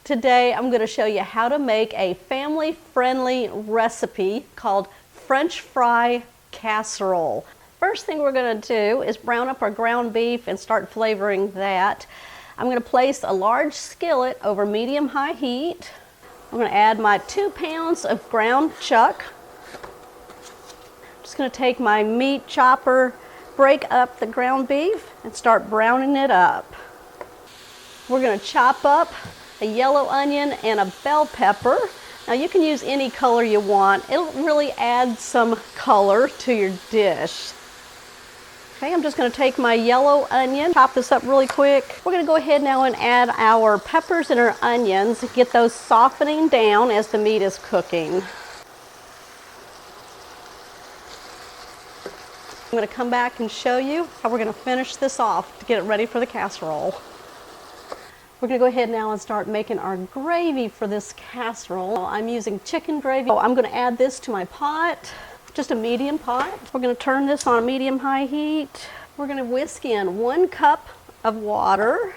Today I'm going to show you how to make a family-friendly recipe called French fry casserole. First thing we're going to do is brown up our ground beef and start flavoring that. I'm going to place a large skillet over medium-high heat. I'm going to add my 2 pounds of ground chuck. I'm just going to take my meat chopper, break up the ground beef, and start browning it up. We're going to chop up a yellow onion and a bell pepper. Now you can use any color you want. It'll really add some color to your dish. Okay, I'm just going to take my yellow onion, chop this up really quick. We're going to go ahead now and add our peppers and our onions, get those softening down as the meat is cooking. I'm going to come back and show you how we're going to finish this off to get it ready for the casserole. We're going to go ahead now and start making our gravy for this casserole. I'm using chicken gravy. I'm going to add this to my pot, just a medium pot. We're going to turn this on a medium-high heat. We're going to whisk in 1 cup of water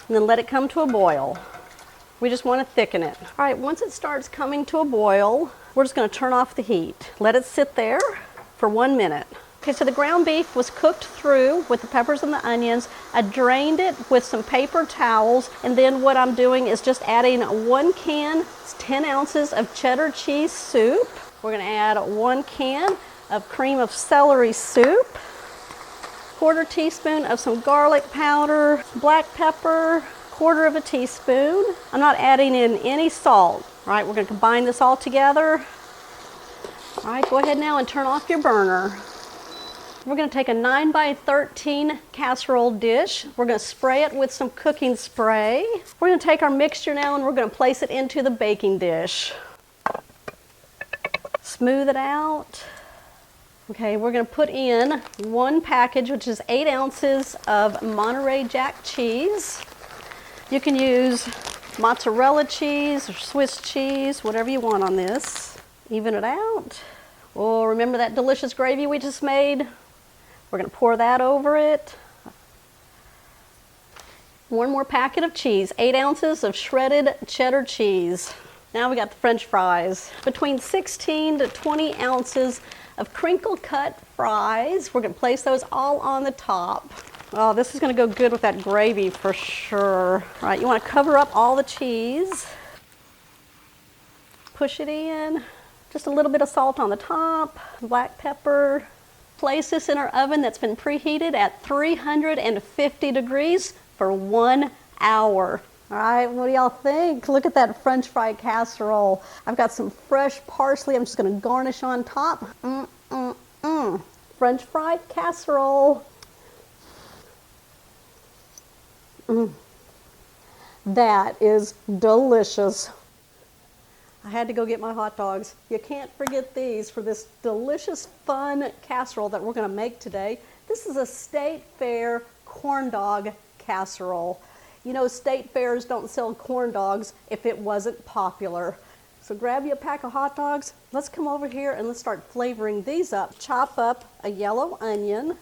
and then let it come to a boil. We just want to thicken it. All right, once it starts coming to a boil, we're just going to turn off the heat. Let it sit there for 1 minute. Okay, so the ground beef was cooked through with the peppers and the onions. I drained it with some paper towels, and then what I'm doing is just adding 1 can, 10 ounces of cheddar cheese soup. We're going to add 1 can of cream of celery soup, 1/4 teaspoon of some garlic powder, black pepper, 1/4 teaspoon. I'm not adding in any salt. All right, we're going to combine this all together. All right, go ahead now and turn off your burner. We're going to take a 9 by 13 casserole dish. We're going to spray it with some cooking spray. We're going to take our mixture now and we're going to place it into the baking dish. Smooth it out. Okay, we're going to put in 1 package, which is 8 ounces of Monterey Jack cheese. You can use mozzarella cheese or Swiss cheese, whatever you want on this. Even it out. Oh, remember that delicious gravy we just made? We're going to pour that over it. 1 more packet of cheese, 8 ounces of shredded cheddar cheese. Now we got the French fries. Between 16 to 20 ounces of crinkle cut fries. We're going to place those all on the top. Oh, this is going to go good with that gravy for sure. All right, you want to cover up all the cheese. Push it in. Just a little bit of salt on the top, black pepper. Place this in our oven that's been preheated at 350 degrees for 1 hour. All right, what do y'all think? Look at that French fry casserole. I've got some fresh parsley. I'm just going to garnish on top. French fry casserole. That is delicious. I had to go get my hot dogs. You can't forget these for this delicious, fun casserole that we're going to make today. This is a State Fair corn dog casserole. You know, state fairs don't sell corn dogs if it wasn't popular. So grab you a pack of hot dogs. Let's come over here and let's start flavoring these up. Chop up a yellow onion.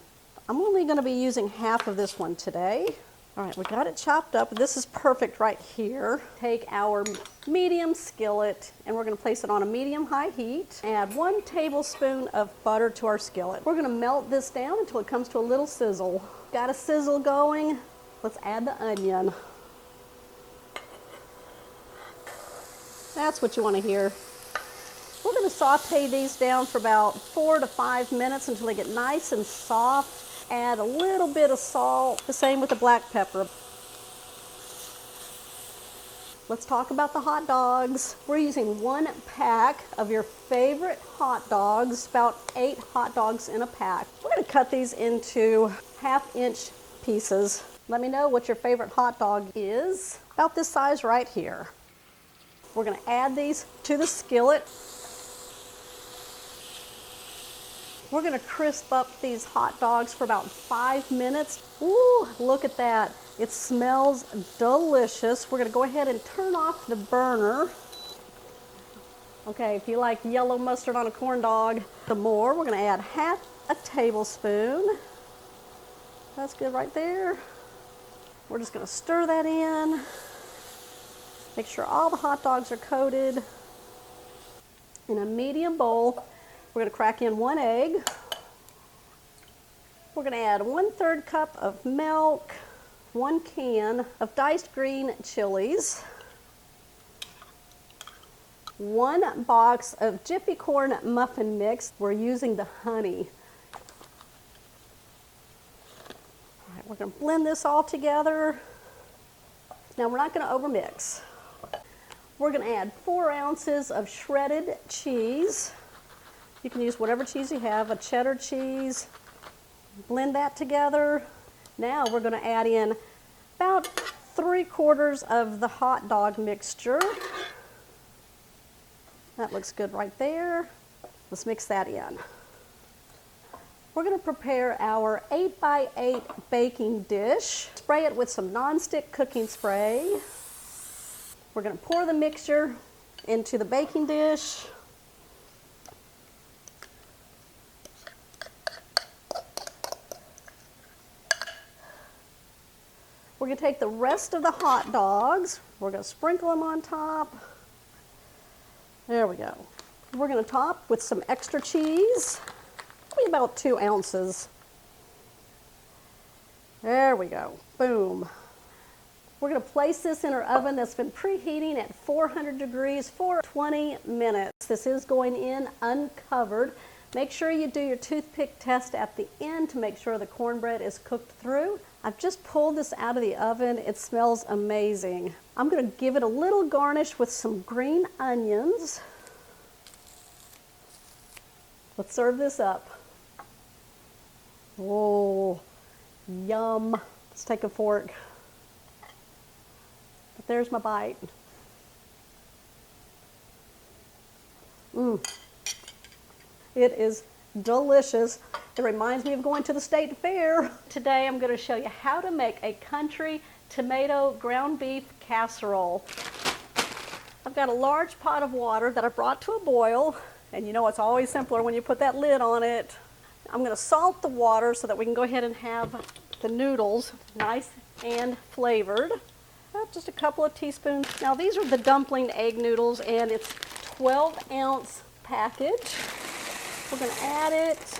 I'm only going to be using half of this one today. All right, we got it chopped up. This is perfect right here. Take our medium skillet and we're going to place it on a medium-high heat. Add 1 tablespoon of butter to our skillet. We're going to melt this down until it comes to a little sizzle. Got a sizzle going. Let's add the onion. That's what you want to hear. We're going to saute these down for about 4 to 5 minutes until they get nice and soft. Add a little bit of salt, the same with the black pepper. Let's talk about the hot dogs. We're using 1 pack of your favorite hot dogs, about 8 hot dogs in a pack. We're going to cut these into 1/2-inch pieces. Let me know what your favorite hot dog is. About this size right here. We're going to add these to the skillet. We're going to crisp up these hot dogs for about 5 minutes. Ooh, look at that. It smells delicious. We're going to go ahead and turn off the burner. Okay, if you like yellow mustard on a corn dog, the more, we're going to add 1/2 tablespoon. That's good right there. We're just going to stir that in. Make sure all the hot dogs are coated. In a medium bowl, we're going to crack in 1 egg. We're going to add 1/3 cup of milk, 1 can of diced green chilies, 1 box of Jiffy corn muffin mix. We're using the honey. All right, we're going to blend this all together. Now we're not going to overmix. We're going to add 4 ounces of shredded cheese. You can use whatever cheese you have, a cheddar cheese. Blend that together. Now we're going to add in about 3/4 of the hot dog mixture. That looks good right there. Let's mix that in. We're going to prepare our 8x8 baking dish. Spray it with some nonstick cooking spray. We're going to pour the mixture into the baking dish. We're going to take the rest of the hot dogs. We're going to sprinkle them on top. There we go. We're going to top with some extra cheese, probably about 2 ounces. There we go. Boom. We're going to place this in our oven that's been preheating at 400 degrees for 20 minutes. This is going in uncovered. Make sure you do your toothpick test at the end to make sure the cornbread is cooked through. I've just pulled this out of the oven. It smells amazing. I'm going to give it a little garnish with some green onions. Let's serve this up. Oh, yum. Let's take a fork. But there's my bite. It is delicious. It reminds me of going to the state fair. Today I'm going to show you how to make a country tomato ground beef casserole. I've got a large pot of water that I brought to a boil, and you know it's always simpler when you put that lid on it. I'm going to salt the water so that we can go ahead and have the noodles nice and flavored. Just a couple of teaspoons. Now these are the dumpling egg noodles, and it's 12-ounce package. We're going to add it.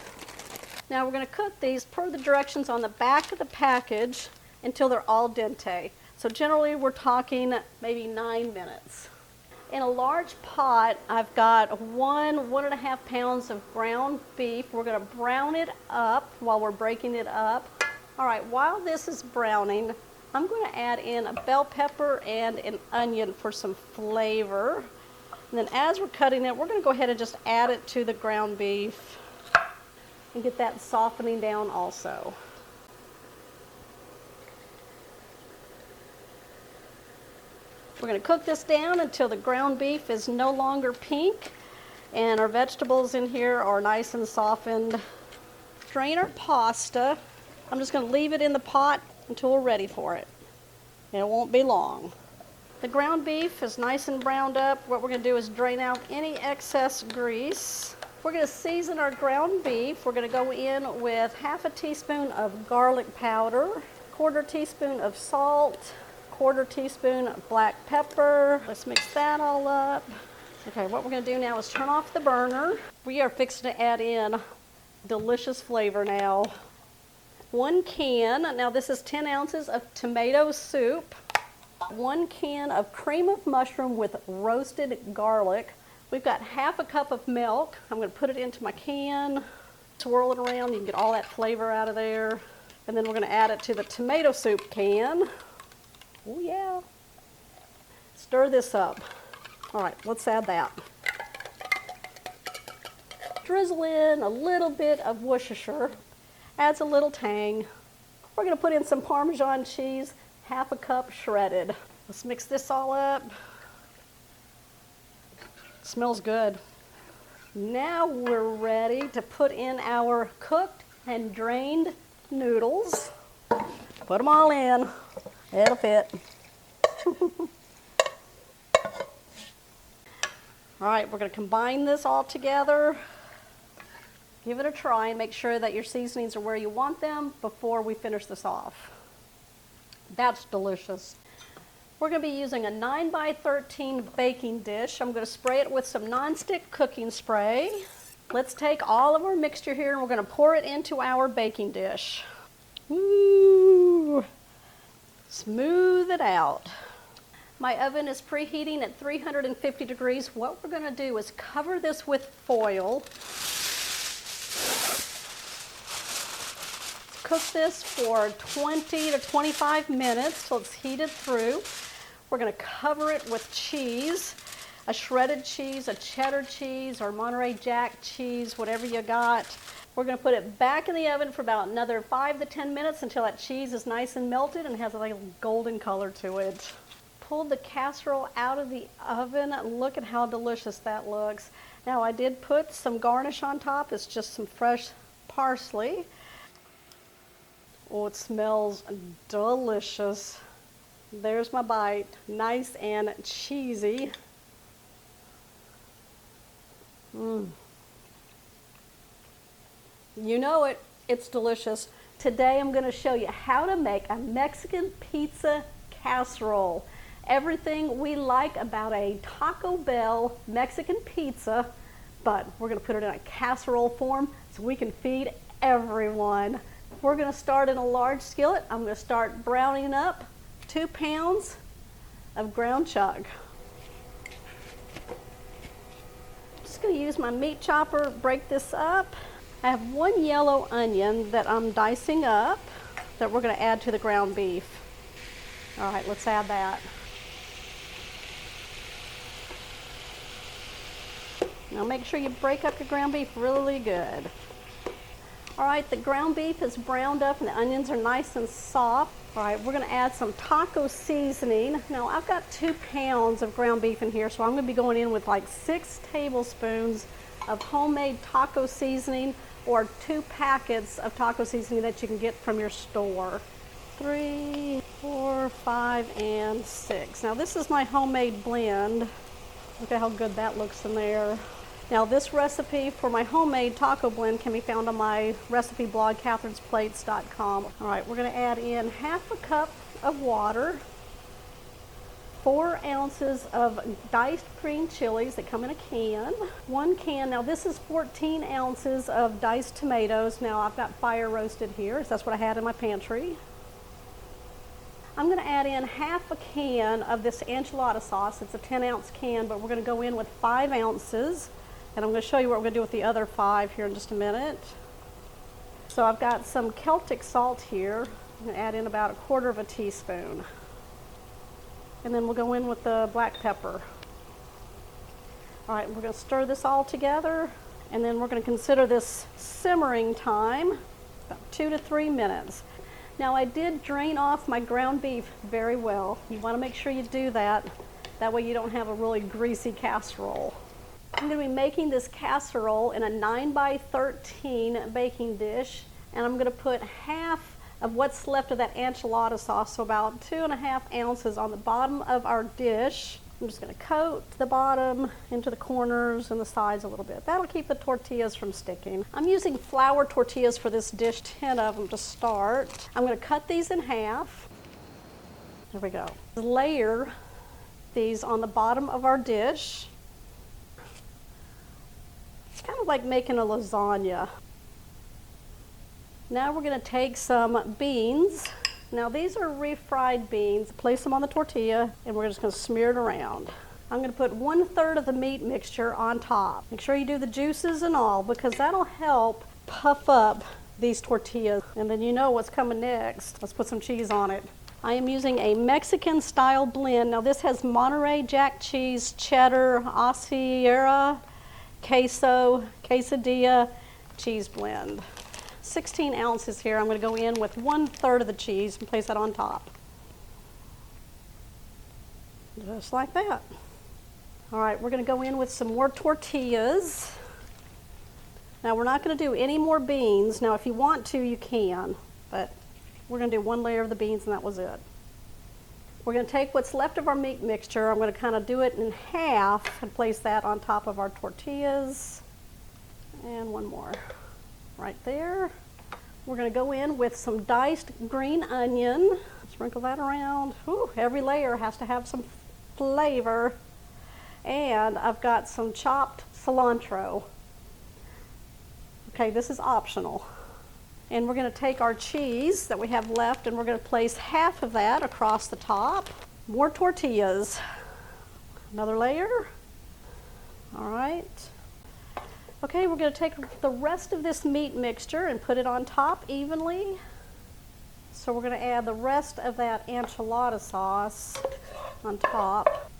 Now we're going to cook these per the directions on the back of the package until they're al dente. So generally we're talking maybe 9 minutes. In a large pot, I've got 1.5 pounds of ground beef. We're going to brown it up while we're breaking it up. All right, while this is browning, I'm going to add in a bell pepper and an onion for some flavor. And then as we're cutting it, we're going to go ahead and just add it to the ground beef and get that softening down also. We're going to cook this down until the ground beef is no longer pink and our vegetables in here are nice and softened. Drain our pasta. I'm just going to leave it in the pot until we're ready for it. And it won't be long. The ground beef is nice and browned up. What we're going to do is drain out any excess grease. We're going to season our ground beef. We're going to go in with 1/2 teaspoon of garlic powder, 1/4 teaspoon of salt, 1/4 teaspoon of black pepper. Let's mix that all up. Okay, what we're going to do now is turn off the burner. We are fixing to add in delicious flavor now. 1 can, now this is 10 ounces of tomato soup. 1 can of cream of mushroom with roasted garlic. We've got 1/2 cup of milk. I'm going to put it into my can, swirl it around. You can get all that flavor out of there. And then we're going to add it to the tomato soup can. Oh yeah. Stir this up. All right, let's add that. Drizzle in a little bit of Worcestershire. Adds a little tang. We're going to put in some Parmesan cheese, 1/2 cup shredded. Let's mix this all up. Smells good. Now we're ready to put in our cooked and drained noodles. Put them all in. It'll fit. All right, we're going to combine this all together. Give it a try and make sure that your seasonings are where you want them before we finish this off. That's delicious. We're going to be using a 9x13 baking dish. I'm going to spray it with some nonstick cooking spray. Let's take all of our mixture here and we're going to pour it into our baking dish. Woo! Smooth it out. My oven is preheating at 350 degrees. What we're going to do is cover this with foil. Cook this for 20 to 25 minutes till it's heated through. We're going to cover it with cheese, a shredded cheese, a cheddar cheese, or Monterey Jack cheese, whatever you got. We're going to put it back in the oven for about another 5 to 10 minutes until that cheese is nice and melted and has a like golden color to it. Pulled the casserole out of the oven. Look at how delicious that looks. Now I did put some garnish on top. It's just some fresh parsley. Oh, it smells delicious. There's my bite. Nice and cheesy. You know it. It's delicious. Today I'm going to show you how to make a Mexican pizza casserole. Everything we like about a Taco Bell Mexican pizza, but we're going to put it in a casserole form so we can feed everyone. We're going to start in a large skillet. I'm going to start browning up 2 pounds of ground chuck. Just going to use my meat chopper, break this up. I have 1 yellow onion that I'm dicing up that we're going to add to the ground beef. All right, let's add that. Now make sure you break up your ground beef really good. All right, the ground beef is browned up and the onions are nice and soft. All right, we're going to add some taco seasoning. Now I've got 2 pounds of ground beef in here, so I'm going to be going in with like 6 tablespoons of homemade taco seasoning or 2 packets of taco seasoning that you can get from your store. 3, 4, 5, and 6. Now this is my homemade blend. Look at how good that looks in there. Now this recipe for my homemade taco blend can be found on my recipe blog, catherinesplates.com. All right, we're going to add in 1/2 cup of water, 4 ounces of diced green chilies that come in a can, 1 can. Now this is 14 ounces of diced tomatoes. Now I've got fire roasted here, so that's what I had in my pantry. I'm going to add in 1/2 can of this enchilada sauce. It's a 10-ounce can, but we're going to go in with 5 ounces. And I'm going to show you what we're going to do with the other 5 here in just a minute. So I've got some Celtic salt here. I'm going to add in about 1/4 teaspoon. And then we'll go in with the black pepper. All right, we're going to stir this all together. And then we're going to consider this simmering time, about 2 to 3 minutes. Now I did drain off my ground beef very well. You want to make sure you do that. That way you don't have a really greasy casserole. I'm going to be making this casserole in a 9x13 baking dish, and I'm going to put 1/2 of what's left of that enchilada sauce, so about 2.5 ounces on the bottom of our dish. I'm just going to coat the bottom into the corners and the sides a little bit. That'll keep the tortillas from sticking. I'm using flour tortillas for this dish, 10 of them to start. I'm going to cut these in half. There we go. Layer these on the bottom of our dish. It's kind of like making a lasagna. Now we're going to take some beans. Now these are refried beans. Place them on the tortilla and we're just going to smear it around. I'm going to put 1/3 of the meat mixture on top. Make sure you do the juices and all, because that'll help puff up these tortillas. And then you know what's coming next. Let's put some cheese on it. I am using a Mexican style blend. Now this has Monterey Jack cheese, cheddar, Sierra, queso, quesadilla cheese blend. 16 ounces here. I'm going to go in with 1/3 of the cheese and place that on top. Just like that. All right, we're going to go in with some more tortillas. Now we're not going to do any more beans. Now if you want to, you can, but we're going to do 1 layer of the beans and that was it. We're going to take what's left of our meat mixture. I'm going to kind of do it in half and place that on top of our tortillas. And 1 more right there. We're going to go in with some diced green onion. Let's Sprinkle that around. Ooh, every layer has to have some flavor. And I've got some chopped cilantro. Okay, this is optional. And we're going to take our cheese that we have left and we're going to place half of that across the top. More tortillas. Another layer. All right. Okay, we're going to take the rest of this meat mixture and put it on top evenly. So we're going to add the rest of that enchilada sauce on top.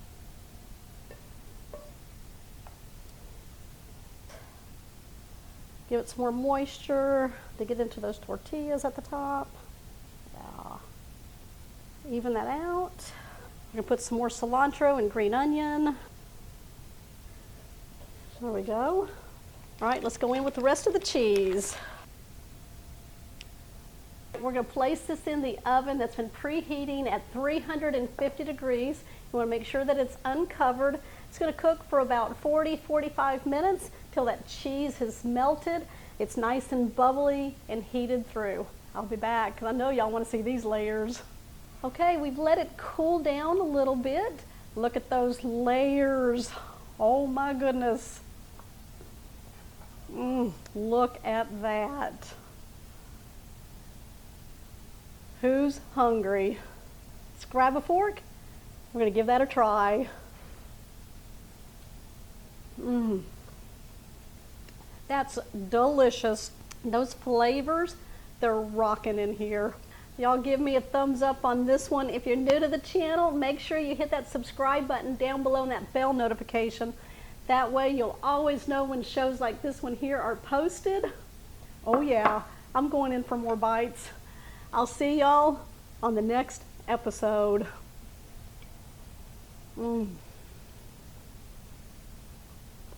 Give it some more moisture to get into those tortillas at the top. Yeah. Even that out. We're going to put some more cilantro and green onion. There we go. All right, let's go in with the rest of the cheese. We're going to place this in the oven that's been preheating at 350 degrees. You want to make sure that it's uncovered. It's going to cook for about 40-45 minutes till that cheese has melted. It's nice and bubbly and heated through. I'll be back because I know y'all want to see these layers. Okay, we've let it cool down a little bit. Look at those layers. Oh my goodness. Look at that. Who's hungry? Let's grab a fork. We're going to give that a try. That's delicious. Those flavors, they're rocking in here. Y'all give me a thumbs up on this one. If you're new to the channel, make sure you hit that subscribe button down below and that bell notification. That way you'll always know when shows like this one here are posted. Oh yeah, I'm going in for more bites. I'll see y'all on the next episode.